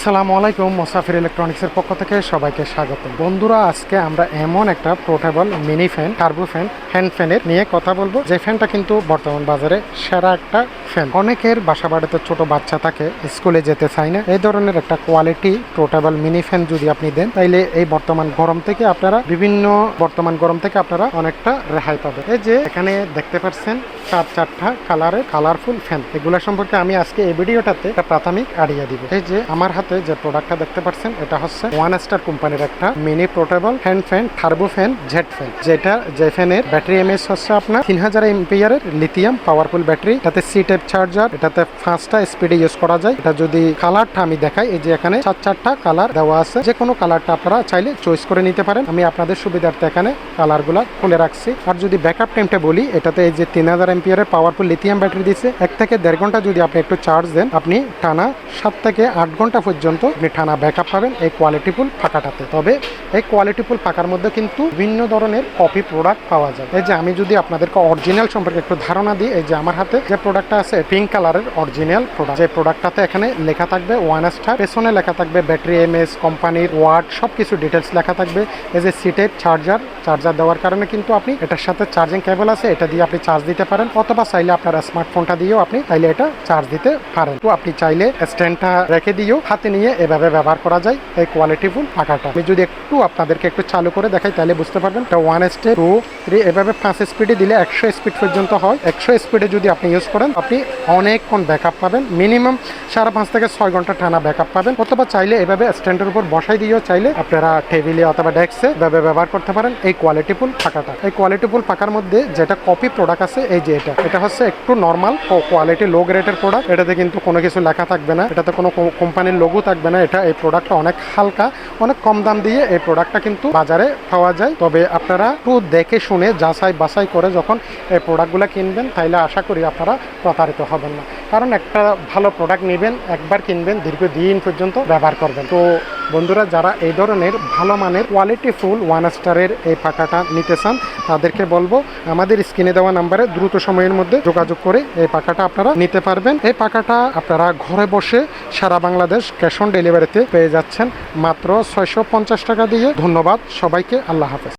আসসালামু আলাইকুম, মুসাফির ইলেকট্রনিক্সের পক্ষ থেকে সবাইকে স্বাগত। বন্ধুরা, আজকে আমরা এমন একটা portable mini fan, turbo fan, hand ফ্যানের নিয়ে কথা বলবো। যে ফ্যানটা কিন্তু বর্তমান বাজারে সেরা একটা ফ্যান। অনেকের বাসা বাড়িতে ছোট বাচ্চা থাকে, স্কুলে যেতে চায় না, এই ধরনের একটা কোয়ালিটি পোর্টেবল মিনি ফ্যান যদি আপনি দেন, তাইলে এই বর্তমান গরম থেকে আপনারা অনেকটা রেহাই পাবেন। এই যে এখানে দেখতে পাচ্ছেন চারটা কালারের কালারফুল ফ্যান, এগুলা সম্পর্কে আমি আজকে এই ভিডিওটাতে একটা প্রাথমিক আইডিয়া দিব। এই যে আমার হাতে যে প্রোডাক্টটা দেখতে পাচ্ছেন, এটা হচ্ছে ওয়ান স্টার কোম্পানির একটা mini portable hand fan, turbo fan, jet fan. যে ফ্যানের ব্যাটারি এমএএইচ হচ্ছে আপনার 3000 এমপিআর লিথিয়াম পাওয়ারফুল ব্যাটারি। এটাতে সি টাইপ চার্জার, এটাতে 5টা স্পিডে ইউজ করা যায়। এটা যদি কালারটা আমি দেখাই, এই যে এখানে চারটা কালার দেওয়া আছে, যে কোনো কালারটা আপনারা চাইলে চয়েস করে নিতে পারেন। আমি আপনাদের সুবিধার্থে এখানে কালারগুলা খুলে রাখছি। আর যদি ব্যাকআপ টাইমটা বলি, এটাতে এই যে 3000 এমপিআর পাওয়ারফুল লিথিয়াম ব্যাটারি দিচ্ছে। 1 থেকে 1.5 ঘন্টা যদি আপনি একটু চার্জ দেন, আপনি টানা 7 থেকে 8 ঘন্টা পর্যন্ত আপনি টানা ব্যাকআপ পাবেন এই কোয়ালিটিফুল পাখাটাতে। তবে এই কোয়ালিটিফুল পাখার মধ্যে কিন্তু বিভিন্ন ধরনের কপি প্রোডাক্ট পাওয়া যায়। এই যে আমি যদি আপনাদেরকে অরিজিনাল সম্পর্কে একটু ধারণা দিই, এই যে আমার হাতে যে প্রোডাক্টটা আছে পিঙ্ক কালারের অরিজিনাল প্রোডাক্ট। যে প্রোডাক্টটাতে এখানে লেখা থাকবে ওয়ান স্টার, পেছনে লেখা থাকবে ব্যাটারি এমএএইচ, কোম্পানির ওয়াট, সবকিছু ডিটেলস লেখা থাকবে। এই যে সি টাইপ চার্জার দেওয়ার কারণে কিন্তু আপনি এটার সাথে চার্জিং কেবল আছে, এটা দিয়ে আপনি চার্জ দিতে পারেন, অথবা চাইলে আপনার স্মার্টফোনটা দিয়েও আপনি চাইলে এটা চার্জ দিতে পারেন। তো আপনি চাইলে স্ট্যান্ডটা রেখে দিয়েও হাতে নিয়ে এভাবে ব্যবহার করা যায় এই কোয়ালিটিফুল পাখাটা। আমি যদি আপনাদেরকে একটু চালু করে দেখাই, তাহলে বুঝতে পারবেন। এটা 1 স্টেপ 2 3 এভাবে 5 স্পিডে দিলে 100 স্পিড পর্যন্ত হয়। 100 স্পিডে যদি আপনি ইউজ করেন, আপনি অনেকক্ষণ ব্যাকআপ পাবেন। মিনিমাম 5.5 থেকে 6 ঘন্টা টানা ব্যাকআপ পাবেন। অথবা চাইলে এভাবে স্ট্যান্ডের উপর বসাই দিয়েও চাইলে আপনারা টেবিলে অথবা ডেস্কে এভাবে ব্যবহার করতে পারেন এই কোয়ালিটিফুল পাখাটা। এই কোয়ালিটিফুল পাখার মধ্যে যেটা কপি প্রোডাক্ট আছে, এই যে এটা হচ্ছে একটু নর্মাল কোয়ালিটি লো গ্রেডের প্রোডাক্ট। এটাতে কিন্তু কোনো কিছু লেখা থাকবে না, এটাতে কোনো কোম্পানির লোগো থাকবে না। এই প্রোডাক্টটা অনেক হালকা, অনেক কম দাম দিয়ে এই প্রোডাক্টটা কিন্তু বাজারে পাওয়া যায়। তবে আপনারা একটু দেখে শুনে যাচাই বাছাই করে যখন এই প্রোডাক্টগুলো কিনবেন, তাইলে আশা করি আপনারা প্রতারিত হবেন না। কারণ একটা ভালো প্রোডাক্ট নেবেন, একবার কিনবেন, দীর্ঘদিন পর্যন্ত ব্যবহার করবেন। তো বন্ধুরা, যারা এই ধরনের ভালো মানের কোয়ালিটিফুল ওয়ান স্টারের এই পাখাটা নিতে চান, তাদেরকে বলবো আমাদের স্ক্রিনে দেওয়া নাম্বারে দ্রুত সময়ের মধ্যে যোগাযোগ করে এই পাখাটা আপনারা নিতে পারবেন। এই পাখাটা আপনারা ঘরে বসে সারা বাংলাদেশ ক্যাশ অন ডেলিভারিতে পেয়ে যাচ্ছেন মাত্র 650 টাকা দিয়ে। ধন্যবাদ সবাইকে, আল্লাহ হাফেজ।